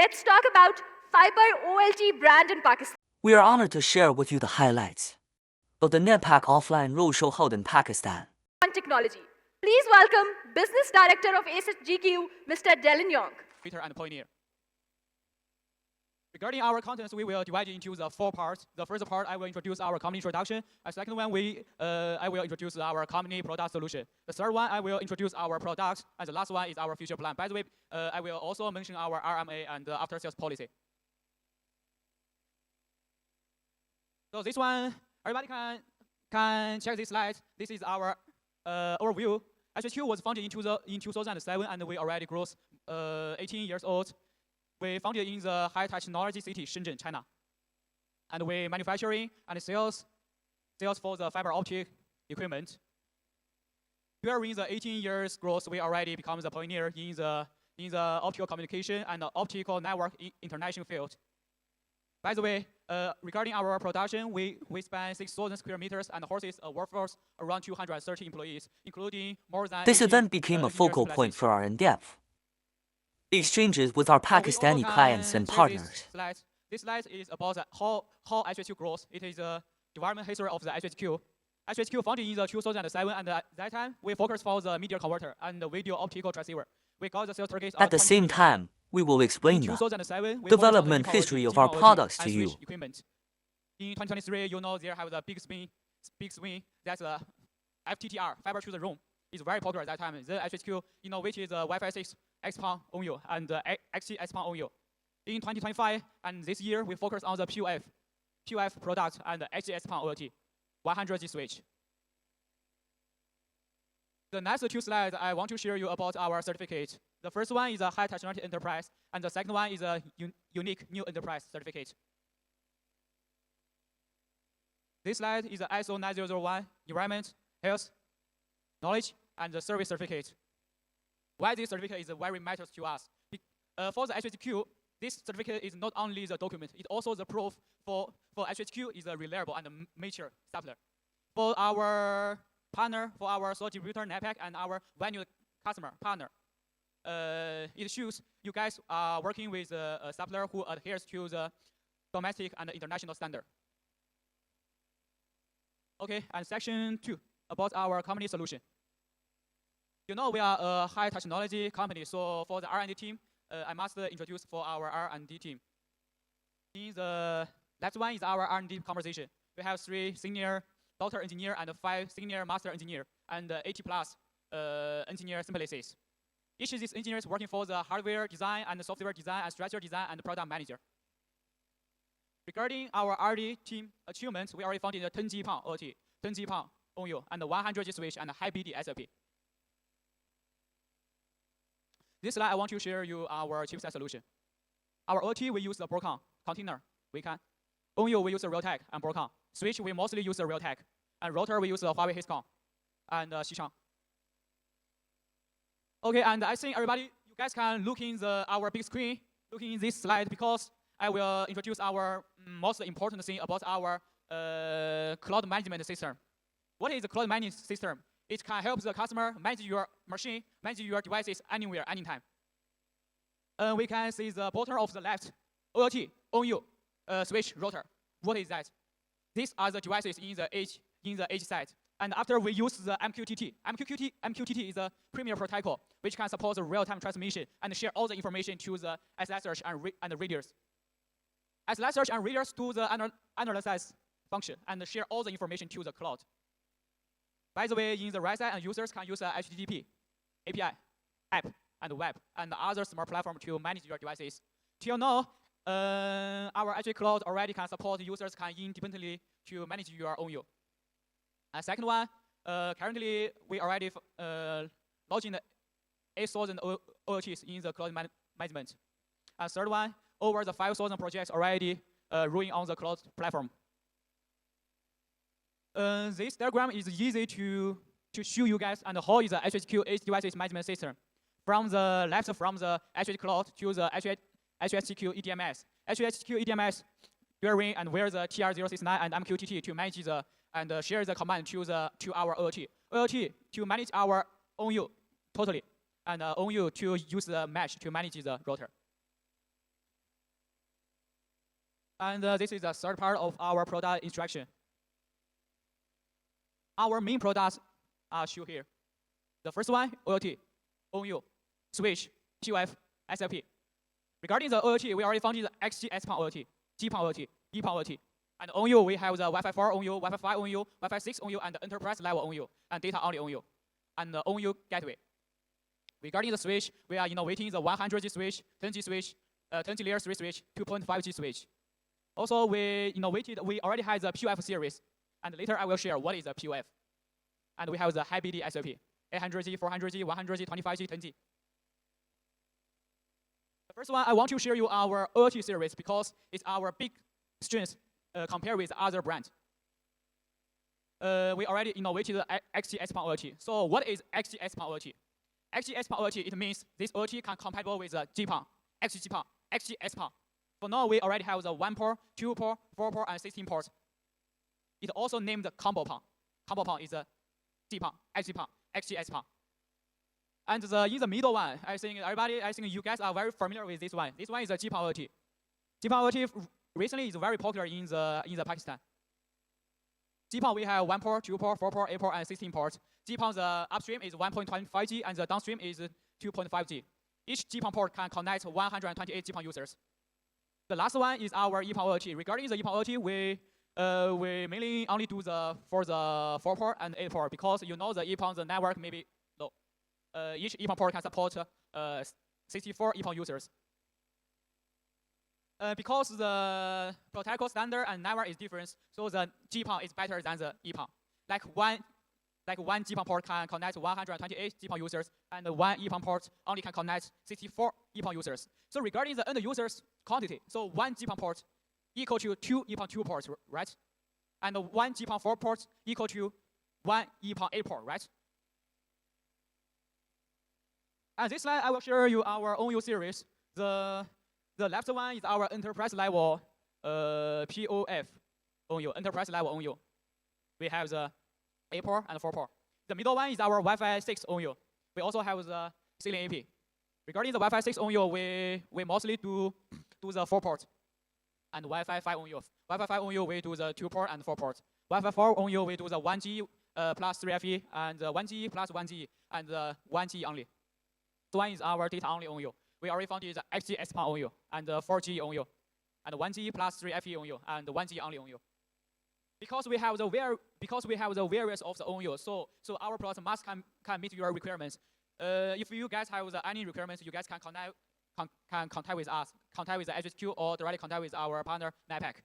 let's talk about Fiber OLT brand in Pakistan. We are honored to share with you the highlights of the NetPack offline roadshow held in Pakistan. Technology. Please welcome Business Director of HSGQ, Mr. Dylan Young. And pioneer. Regarding our contents, we will divide it into the 4 parts. The first part, I will introduce our company introduction. The second one, I will introduce our company product solution. The third one, I will introduce our products. And the last one is our future plan. By the way, I will also mention our RMA and after sales policy. So this one, everybody can check this slide. This is our overview. HSGQ was founded in 2007, and we already grew 18 years old. We founded in the high technology city, Shenzhen, China. And we manufacturing and sales for the fiber optic equipment. During the 18 years growth, we already become the pioneer in the optical communication and the optical network international field. By the way, regarding our production, we span 6,000 square meters and horses a workforce around 230 employees, including more than. This event became a focal point for our in-depth exchanges with our Pakistani clients and partners. This slide is about how HSGQ grows. It is the development history of the HSGQ. HSGQ founded in 2007, and at that time, we focused for the media converter and the video optical transceiver. We got the sales targets. At the same time, we will explain the development history of our products to you. In 2023, you know there have the big swing. That's the FTTR, fiber to the room. It's very popular at that time. The HSGQ, which is Wi-Fi 6 Xpon OU and XT Xpon OU. In 2025 and this year, we focus on the PUF product and the XT Xpon OLT, 100G switch. The next 2 slides, I want to share you about our certificate. The first one is a high technology enterprise, and the second one is a unique new enterprise certificate. This slide is the ISO 9001 environment, health, knowledge, and the service certificate. Why this certificate is very matters to us. For the HSGQ, this certificate is not only the document, it's also the proof for HSGQ is a reliable and mature supplier. For our partner, for our sole distributor NetPack and our venue customer partner, it shows you guys are working with a supplier who adheres to the domestic and international standard. Okay, and section 2 about our company solution. We are a high technology company, so for the R&D team, I must introduce for our R&D team. That one is our R&D conversation. We have 3 senior doctor engineer and 5 senior master engineer and 80+ engineer symbiosis. Each of these engineers working for the hardware design and the software design and structure design and product manager. Regarding our R&D team achievements, we already founded the 10 Gpon OT, 10 Gpon OU, and the 100G switch and high BD SLP. This slide, I want to share you our chipset solution. Our OT, we use the Broadcom container, we can. OU, we use the Realtek and Broadcom. Switch, we mostly use the Realtek. And router, we use the Huawei Hiscom and Xichang. Okay, and I think everybody, you guys can look in our big screen, looking in this slide, because I will introduce our most important thing about our cloud management system. What is the cloud management system? It can help the customer manage your machine, manage your devices anywhere, anytime. We can see the bottom of the left, OLT, OU, switch, router. What is that? These are the devices in the edge side. And after we use the MQTT. MQTT is a premier protocol which can support the real-time transmission and share all the information to the SLS search and the readers. SLS search and readers do the analysis function and share all the information to the cloud. By the way, in the right side, users can use HTTP, API, app, and web, and other smart platform to manage your devices. Till now, our HSGQ Cloud already can support users can independently to manage your own use. And second one, currently we already launching the 8,000 OLTs in the cloud management. And third one, over the 5,000 projects already running on the cloud platform. This diagram is easy to show you guys and how is the HSGQ edge devices management system. From the left, from the HSGQ Cloud to the HSGQ EDMS. HSGQ EDMS during and where the TR069 and MQTT to manage the and share the command to our OLT. OLT to manage our OU totally, and OU to use the mesh to manage the router. And this is the third part of our product instruction. Our main products are shown here. The first one, OLT, ONU, switch, POF, SLP. Regarding the OLT, we already found the XG Gpon OLT, Gpon OLT, Gpon OLT. And ONU, we have the Wi-Fi 4 ONU, Wi-Fi 5 ONU, Wi-Fi 6 ONU, and the enterprise level ONU, and data only ONU, and the ONU gateway. Regarding the switch, we are innovating the 100G switch, 10G switch, 10G layer 3 switch, 2.5G switch. Also, we already have the POF series, and later I will share what is the POF. And we have the high BD SLP, 800G, 400G, 100G, 25G, 10G. The first one, I want to share you our OLT series because it's our big strength compared with other brands. We already innovated the XG Gpon OLT. So what is XG Gpon OLT? XG Gpon OLT, it means this OLT can compatible with Gpon, XG Gpon, XG Gpon. For now, we already have the 1 port, 2 port, 4 port, and 16 ports. It also named combo PON. Combo PON is a Gpon, XG PON, XG Gpon. And in the middle one, I think you guys are very familiar with this one. This one is a Gpon OLT. Gpon OLT recently is very popular in the Pakistan. Gpon, we have 1 port, 2 port, 4 port, 8 port, and 16 ports. Gpon, the upstream is 1.25G, and the downstream is 2.5G. Each Gpon port can connect 128 Gpon users. The last one is our EPON OLT. Regarding the EPON OLT, we mainly only do for the 4 port and 8 port because the EPON, the network may be low. Each EPON port can support 64 EPON users. Because the protocol standard and network is different, so the Gpon is better than the EPON. Like one Gpon port can connect 128 Gpon users, and one EPON port only can connect 64 EPON users. So regarding the end users quantity, so one Gpon port equal to 2 EPON 2 ports, right? And one Gpon 4 port equal to one EPON 8 port, right? And this slide, I will show you our ONU series. The left one is our enterprise level POF ONU, enterprise level ONU. We have the 8 port and 4 port. The middle one is our Wi-Fi 6 ONU. We also have the ceiling AP. Regarding the Wi-Fi 6 ONU, we mostly do the 4 port. And Wi-Fi 5 ONU. Wi-Fi 5 ONU, we do the 2 port and 4 port. Wi-Fi 4 ONU, we do the 1G plus 3FE, and 1G plus 1G, and 1G only. This one is our data only ONU. We already found the XG Gpon ONU, and 4G ONU, and 1G plus 3FE ONU, and 1G only ONU. Because we have the various of the ONU, so our product must can meet your requirements. If you guys have any requirements, you guys can contact with us, contact with the HSGQ, or directly contact with our partner NIPAC.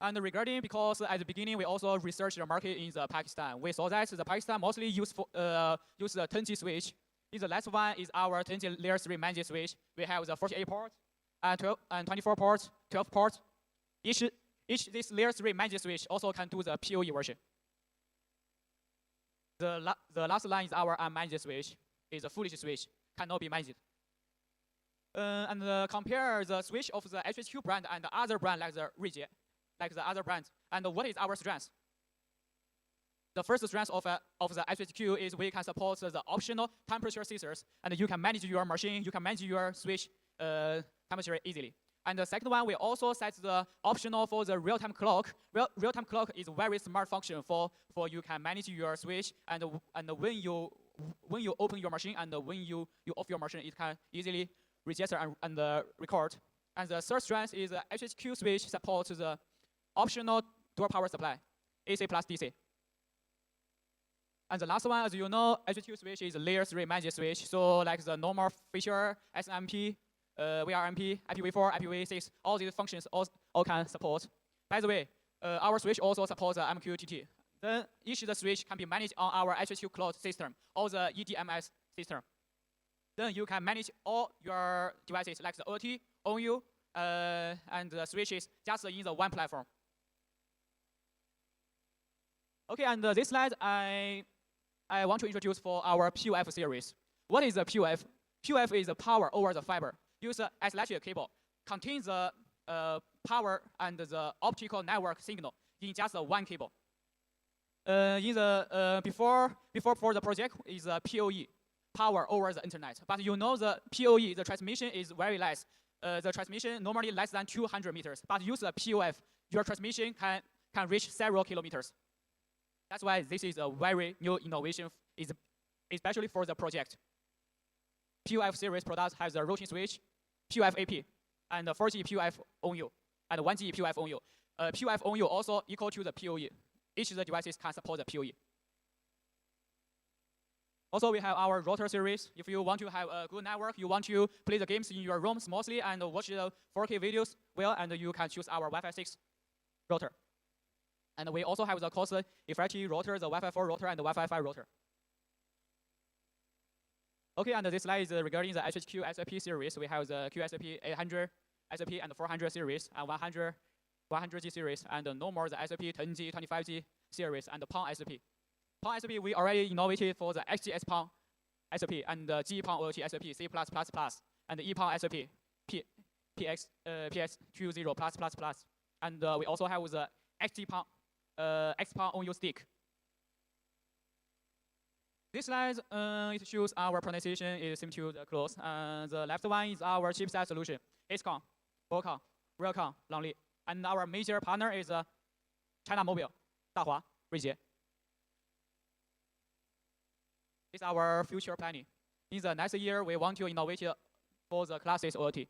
And regarding, because at the beginning we also researched the market in the Pakistan, we saw that the Pakistan mostly use the 10G switch. In the last one is our 10G layer 3 managed switch. We have the 48 ports, and 12 and 24 ports, 12 ports. Each this layer 3 managed switch also can do the PoE version. The last line is our unmanaged switch. Is a foolish switch, cannot be managed. And compare the switch of the HSGQ brand and the other brand like the Rigi, like the other brands. And what is our strength? The first strength of the HSGQ is we can support the optional temperature sensors, and you can manage your machine, you can manage your switch temperature easily. And the second one, we also set the optional for the real-time clock. Real-time clock is a very smart function for you can manage your switch, and when you open your machine and when you off your machine, it can easily register and record. And the third strength is the HSGQ switch supports the optional dual power supply, AC plus DC. And the last one, as you know, HSGQ switch is a layer 3 managed switch. So like the normal feature, SMP, VRMP, IPv4, IPv6, all these functions all can support. By the way, our switch also supports MQTT. Then each of the switch can be managed on our HSGQ cloud system or the EDMS system. Then you can manage all your devices like the OT, ONU, and the switches just in the one platform. Okay, and this slide I want to introduce for our POF series. What is a POF? POF is the power over the fiber. Use an electric cable, contains the power and the optical network signal in just one cable. In the before for the project is PoE, power over the internet. But you know the PoE, the transmission is very less. the transmission normally less than 200 meters, but use the POF, your transmission can reach several kilometers. That's why this is a very new innovation, especially for the project. POF series products has a routing switch, POF AP, and 4G POF ONU, and 1G POF ONU. POF ONU also equal to the PoE. Each of the devices can support the PoE. Also, we have our router series. If you want to have a good network, you want to play the games in your room smoothly and watch the 4K videos well, and you can choose our Wi-Fi 6 router. And we also have the cost-effective router, the Wi-Fi 4 router, and the Wi-Fi 5 router. Okay, and this slide is regarding the HSGQ SIP series. We have the QSIP 800 SIP and 400 series, and 100G series, and no more the SIP 10G, 25G series, and the PON SIP. PON SIP, we already innovated for the XGS PON SIP, and the Gpon OLT SIP, C+++, and the EPON SIP, PX20+++. And we also have the XGPON, XPON ONU stick. This slide, it shows our pronunciation is similar to the close. The left one is our chipset solution, HSGQ, Qualcomm, Realcomm, Longli. And our major partner is China Mobile, Dahua, Ruijie. This is our future planning. In the next year, we want to innovate for the classes OLT.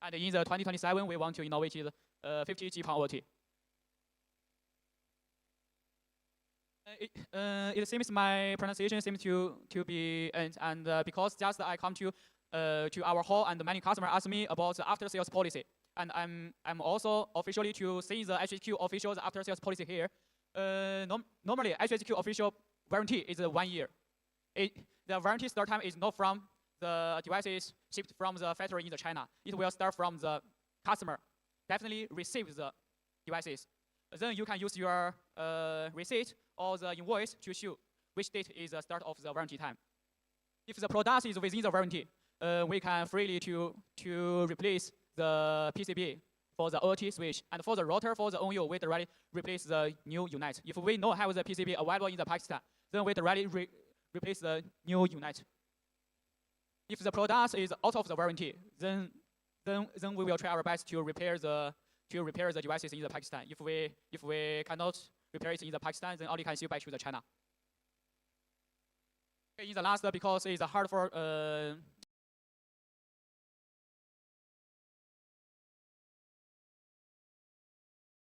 And in the 2027, we want to innovate 50 Gpon OLT. It seems my pronunciation seems to be and because just I come to our hall and many customers ask me about the after sales policy, and I'm also officially to see the HSGQ official after sales policy here. Normally HSGQ official warranty is 1 year. The warranty start time is not from the devices shipped from the factory in China. It will start from the customer definitely receive the devices. Then you can use your receipt or the invoice to show which date is the start of the warranty time. If the product is within the warranty, we can freely to replace the PCB for the OLT switch, and for the router for the ONU, we directly replace the new unit. If we don't have the PCB available in the Pakistan, then we directly replace the new unit. If the product is out of the warranty, then we will try our best to repair the devices in the Pakistan. If we cannot repair it in the Pakistan, then only can ship back to the China. In the last, because it's hard for